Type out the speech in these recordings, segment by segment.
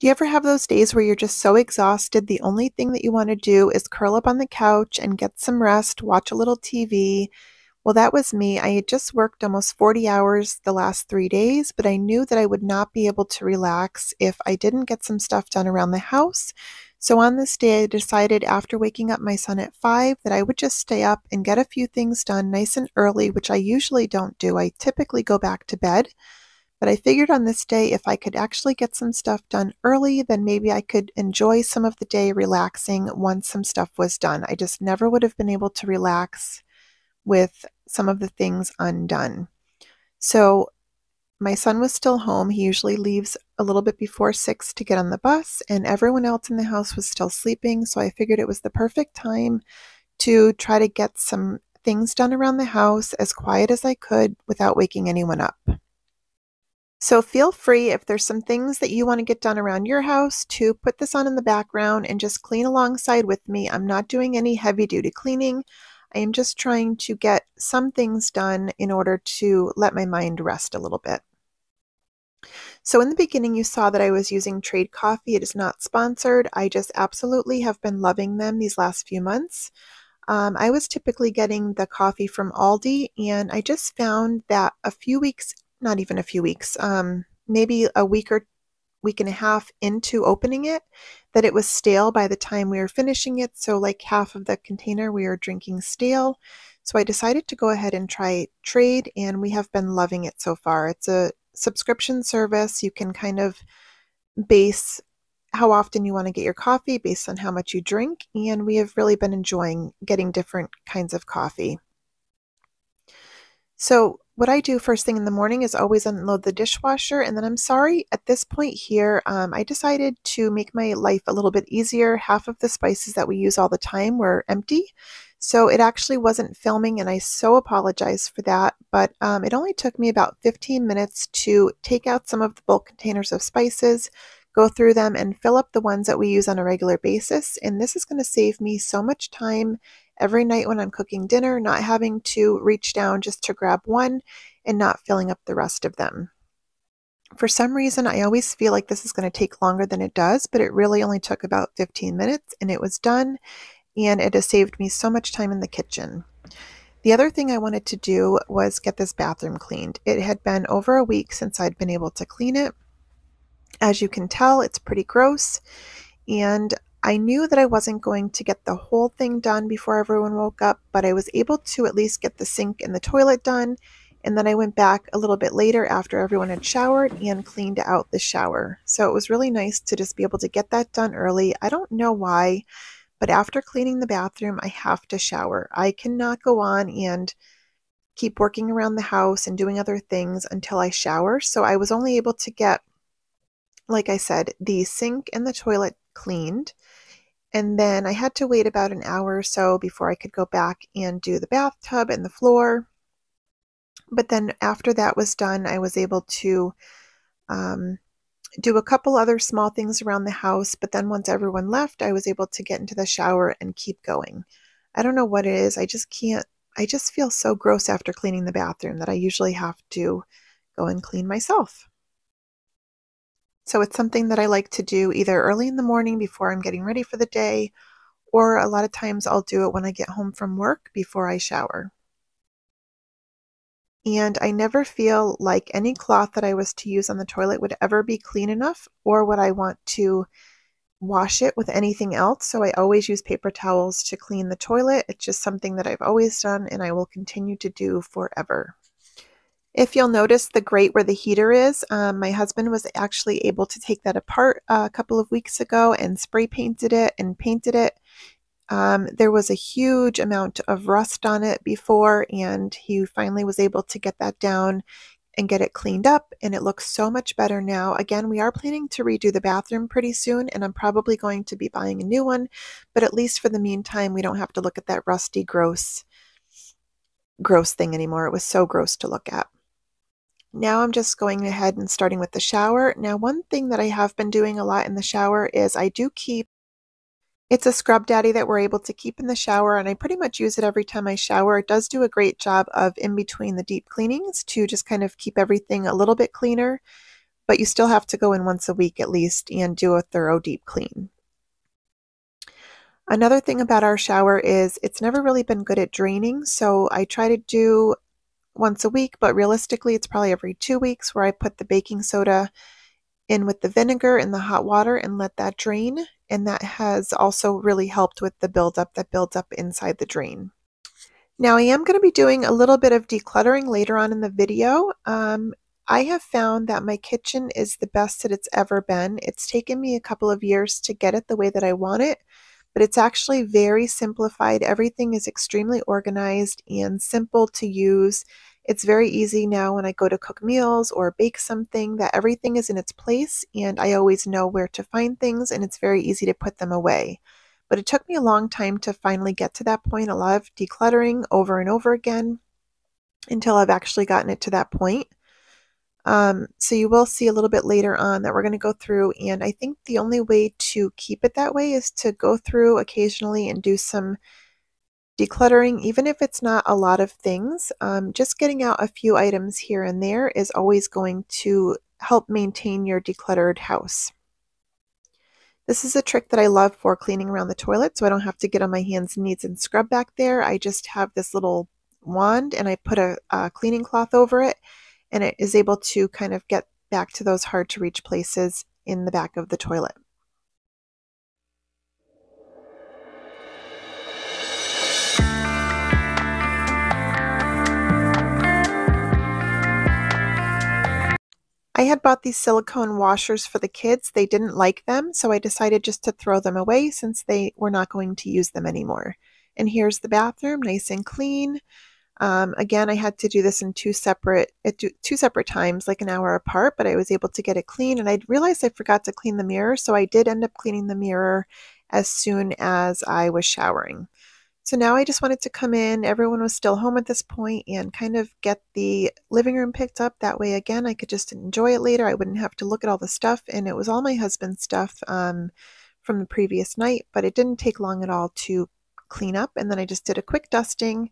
Do you ever have those days where you're just so exhausted, the only thing that you want to do is curl up on the couch and get some rest, watch a little TV? Well, that was me. I had just worked almost 40 hours the last 3 days, but I knew that I would not be able to relax if I didn't get some stuff done around the house. So on this day, I decided after waking up my son at 5 that I would just stay up and get a few things done nice and early, which I usually don't do. I typically go back to bed. But I figured on this day, if I could actually get some stuff done early, then maybe I could enjoy some of the day relaxing once some stuff was done. I just never would have been able to relax with some of the things undone. So my son was still home. He usually leaves a little bit before 6 to get on the bus, and everyone else in the house was still sleeping. So I figured it was the perfect time to try to get some things done around the house as quiet as I could without waking anyone up. So feel free, if there's some things that you want to get done around your house, to put this on in the background and just clean alongside with me. I'm not doing any heavy duty cleaning. I am just trying to get some things done in order to let my mind rest a little bit. So in the beginning, you saw that I was using Trade Coffee. It is not sponsored. I just absolutely have been loving them these last few months. I was typically getting the coffee from Aldi, and I just found that a few weeks, not even a few weeks, maybe a week or week and a half into opening it, that it was stale by the time we were finishing it. So like half of the container we were drinking stale. So I decided to go ahead and try Trade, and we have been loving it so far. It's a subscription service. You can kind of base how often you want to get your coffee based on how much you drink, and we have really been enjoying getting different kinds of coffee. So what I do first thing in the morning is always unload the dishwasher, and then I'm sorry, at this point here, I decided to make my life a little bit easier. Half of the spices that we use all the time were empty, so it actually wasn't filming, and I so apologize for that, but it only took me about 15 minutes to take out some of the bulk containers of spices, go through them, and fill up the ones that we use on a regular basis, and this is going to save me so much time every night when I'm cooking dinner, not having to reach down just to grab one and not filling up the rest of them. For some reason, I always feel like this is going to take longer than it does, but it really only took about 15 minutes and it was done, and it has saved me so much time in the kitchen. The other thing I wanted to do was get this bathroom cleaned. It had been over a week since I'd been able to clean it. As you can tell, it's pretty gross, and I knew that I wasn't going to get the whole thing done before everyone woke up, but I was able to at least get the sink and the toilet done, and then I went back a little bit later after everyone had showered and cleaned out the shower. So it was really nice to just be able to get that done early. I don't know why, but after cleaning the bathroom, I have to shower. I cannot go on and keep working around the house and doing other things until I shower. So I was only able to get, like I said, the sink and the toilet cleaned. And then I had to wait about an hour or so before I could go back and do the bathtub and the floor. But then after that was done, I was able to do a couple other small things around the house. But then once everyone left, I was able to get into the shower and keep going. I don't know what it is. I just can't. I just feel so gross after cleaning the bathroom that I usually have to go and clean myself. So it's something that I like to do either early in the morning before I'm getting ready for the day, or a lot of times I'll do it when I get home from work before I shower. And I never feel like any cloth that I was to use on the toilet would ever be clean enough, or would I want to wash it with anything else. So I always use paper towels to clean the toilet. It's just something that I've always done and I will continue to do forever. If you'll notice the grate where the heater is, my husband was actually able to take that apart a couple of weeks ago and spray painted it and painted it. There was a huge amount of rust on it before, and he finally was able to get that down and get it cleaned up, and it looks so much better now. Again, we are planning to redo the bathroom pretty soon, and I'm probably going to be buying a new one, but at least for the meantime, we don't have to look at that rusty, gross thing anymore. It was so gross to look at. Now I'm just going ahead and starting with the shower. Now, one thing that I have been doing a lot in the shower is I do keep, it's a Scrub Daddy that we're able to keep in the shower, and I pretty much use it every time I shower. It does do a great job of in between the deep cleanings to just kind of keep everything a little bit cleaner. but you still have to go in once a week at least and do a thorough deep clean. Another thing about our shower is it's never really been good at draining, so I try to do once a week, but realistically it's probably every 2 weeks, where I put the baking soda in with the vinegar and the hot water and let that drain, and that has also really helped with the buildup that builds up inside the drain. Now I am going to be doing a little bit of decluttering later on in the video. I have found that my kitchen is the best that it's ever been. It's taken me a couple of years to get it the way that I want it, but it's actually very simplified. Everything is extremely organized and simple to use. It's very easy now when I go to cook meals or bake something that everything is in its place and I always know where to find things, and it's very easy to put them away. But it took me a long time to finally get to that point, a lot of decluttering over and over again until I've actually gotten it to that point. So you will see a little bit later on that we're going to go through, and I think the only way to keep it that way is to go through occasionally and do some decluttering, even if it's not a lot of things. Just getting out a few items here and there is always going to help maintain your decluttered house. This is a trick that I love for cleaning around the toilet, so I don't have to get on my hands and knees and scrub back there. I just have this little wand and I put a cleaning cloth over it, and it is able to kind of get back to those hard to reach places in the back of the toilet. I had bought these silicone washers for the kids. They didn't like them, so I decided just to throw them away since they were not going to use them anymore. And here's the bathroom, nice and clean. Again, I had to do this in two separate times, like an hour apart, but I was able to get it clean, and I realized I forgot to clean the mirror, so I did end up cleaning the mirror as soon as I was showering. So now I just wanted to come in. Everyone was still home at this point and kind of get the living room picked up. That way, again, I could just enjoy it later. I wouldn't have to look at all the stuff, and it was all my husband's stuff from the previous night, but it didn't take long at all to clean up, and then I just did a quick dusting.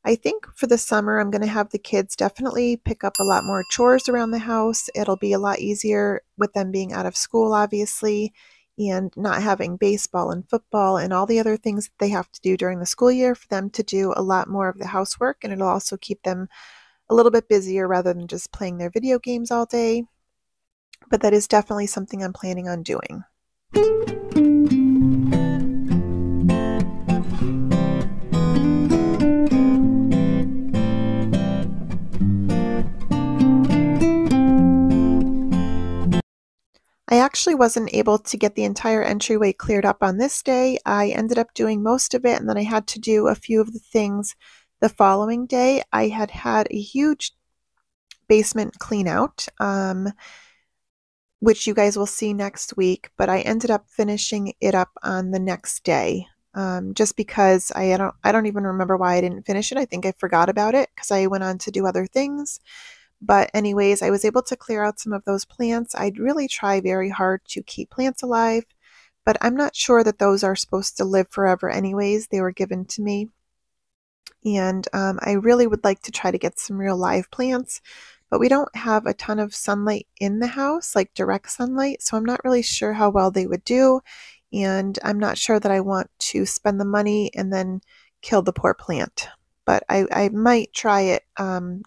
I think for the summer, I'm going to have the kids definitely pick up a lot more chores around the house. It'll be a lot easier with them being out of school, obviously, and not having baseball and football and all the other things that they have to do during the school year, for them to do a lot more of the housework, and it'll also keep them a little bit busier rather than just playing their video games all day. But that is definitely something I'm planning on doing. I actually wasn't able to get the entire entryway cleared up on this day. I ended up doing most of it, and then I had to do a few of the things the following day. I had a huge basement clean out, which you guys will see next week, but I ended up finishing it up on the next day. Just because I don't even remember why I didn't finish it. I think I forgot about it because I went on to do other things. But anyways, I was able to clear out some of those plants. I'd really try very hard to keep plants alive, but I'm not sure that those are supposed to live forever anyways. They were given to me. And I really would like to try to get some real live plants, but we don't have a ton of sunlight in the house, like direct sunlight, so I'm not really sure how well they would do, and I'm not sure that I want to spend the money and then kill the poor plant. But I might try it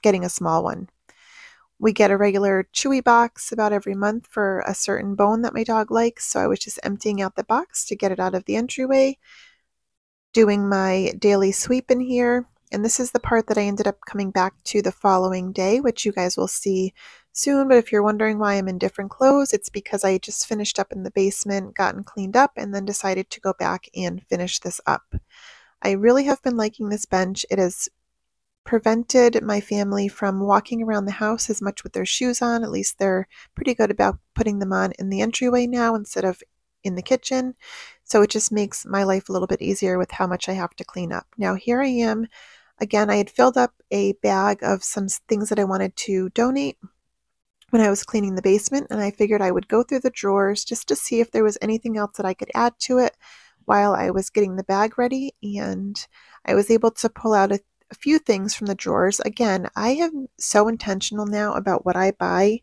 getting a small one. We get a regular Chewy box about every month for a certain bone that my dog likes, so I was just emptying out the box to get it out of the entryway, doing my daily sweep in here, and this is the part that I ended up coming back to the following day, which you guys will see soon. But if you're wondering why I'm in different clothes, it's because I just finished up in the basement, gotten cleaned up, and then decided to go back and finish this up. I really have been liking this bench. It has prevented my family from walking around the house as much with their shoes on. At least they're pretty good about putting them on in the entryway now instead of in the kitchen. So it just makes my life a little bit easier with how much I have to clean up. Now here I am. Again, I had filled up a bag of some things that I wanted to donate when I was cleaning the basement, and I figured I would go through the drawers just to see if there was anything else that I could add to it while I was getting the bag ready, and I was able to pull out a few things from the drawers. Again, I am so intentional now about what I buy.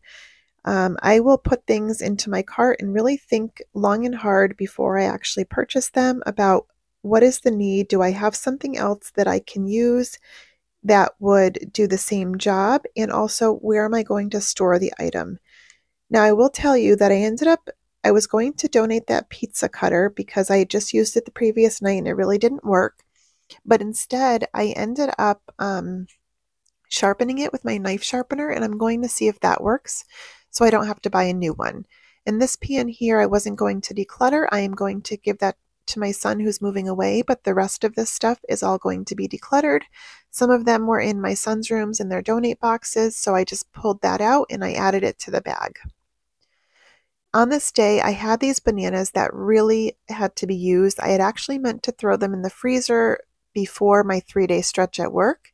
I will put things into my cart and really think long and hard before I actually purchase them about what is the need? Do I have something else that I can use that would do the same job? And also, where am I going to store the item? Now, I will tell you that I was going to donate that pizza cutter because I had just used it the previous night and it really didn't work. But instead, I ended up sharpening it with my knife sharpener, and I'm going to see if that works so I don't have to buy a new one. And this pan here, I wasn't going to declutter. I am going to give that to my son who's moving away, but the rest of this stuff is all going to be decluttered. Some of them were in my son's rooms in their donate boxes, so I just pulled that out and I added it to the bag. On this day, I had these bananas that really had to be used. I had actually meant to throw them in the freezer before my 3-day stretch at work,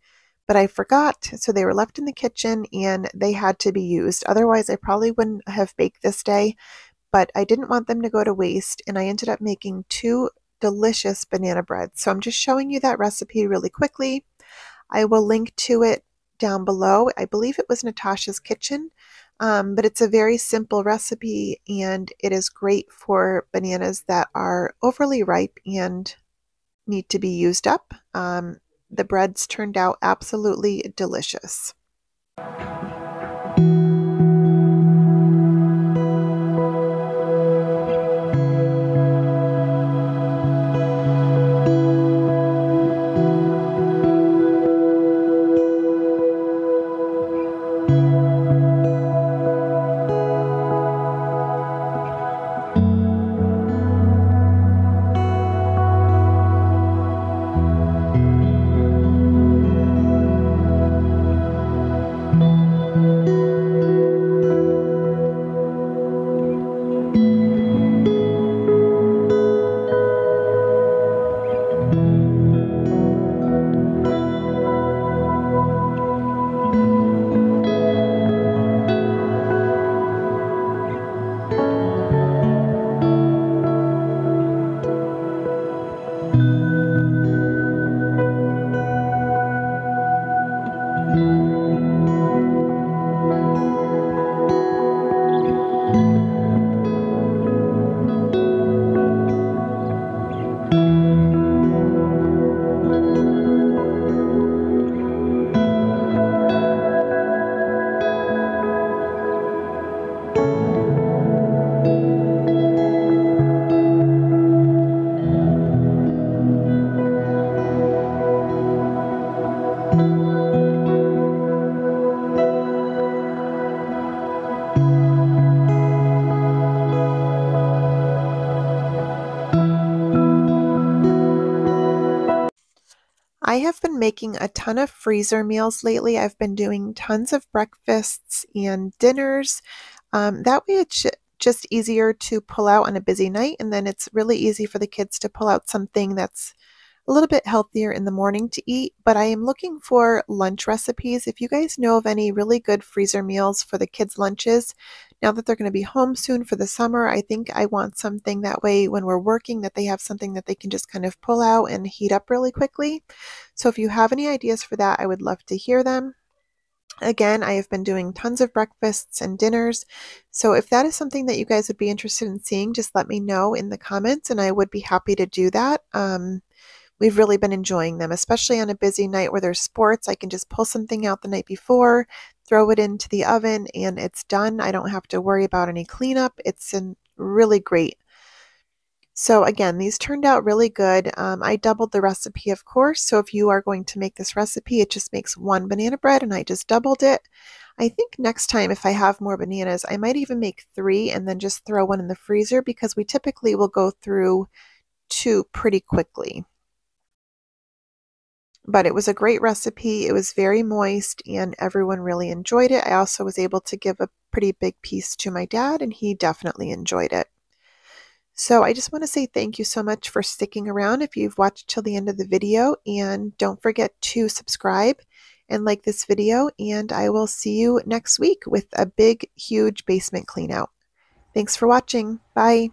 but I forgot, so they were left in the kitchen and they had to be used. Otherwise, I probably wouldn't have baked this day, but I didn't want them to go to waste, and I ended up making 2 delicious banana breads. So I'm just showing you that recipe really quickly. I will link to it down below. I believe it was Natasha's Kitchen, but it's a very simple recipe and it is great for bananas that are overly ripe and need to be used up. The breads turned out absolutely delicious. I have been making a ton of freezer meals lately. I've been doing tons of breakfasts and dinners. That way it's just easier to pull out on a busy night, and then it's really easy for the kids to pull out something that's a little bit healthier in the morning to eat. But I am looking for lunch recipes. If you guys know of any really good freezer meals for the kids' lunches, now that they're going to be home soon for the summer, I think I want something that way when we're working that they have something that they can just kind of pull out and heat up really quickly. So if you have any ideas for that, I would love to hear them. Again, I have been doing tons of breakfasts and dinners. So if that is something that you guys would be interested in seeing, just let me know in the comments and I would be happy to do that. We've really been enjoying them, especially on a busy night where there's sports. I can just pull something out the night before, throw it into the oven, and it's done. I don't have to worry about any cleanup. It's really great. So again, these turned out really good. I doubled the recipe, of course. So if you are going to make this recipe, it just makes 1 banana bread, and I just doubled it. I think next time, if I have more bananas, I might even make 3 and then just throw 1 in the freezer because we typically will go through 2 pretty quickly. But it was a great recipe. It was very moist and everyone really enjoyed it. I also was able to give a pretty big piece to my dad and he definitely enjoyed it. So I just want to say thank you so much for sticking around if you've watched till the end of the video, and don't forget to subscribe and like this video, and I will see you next week with a big, huge basement clean out. Thanks for watching. Bye.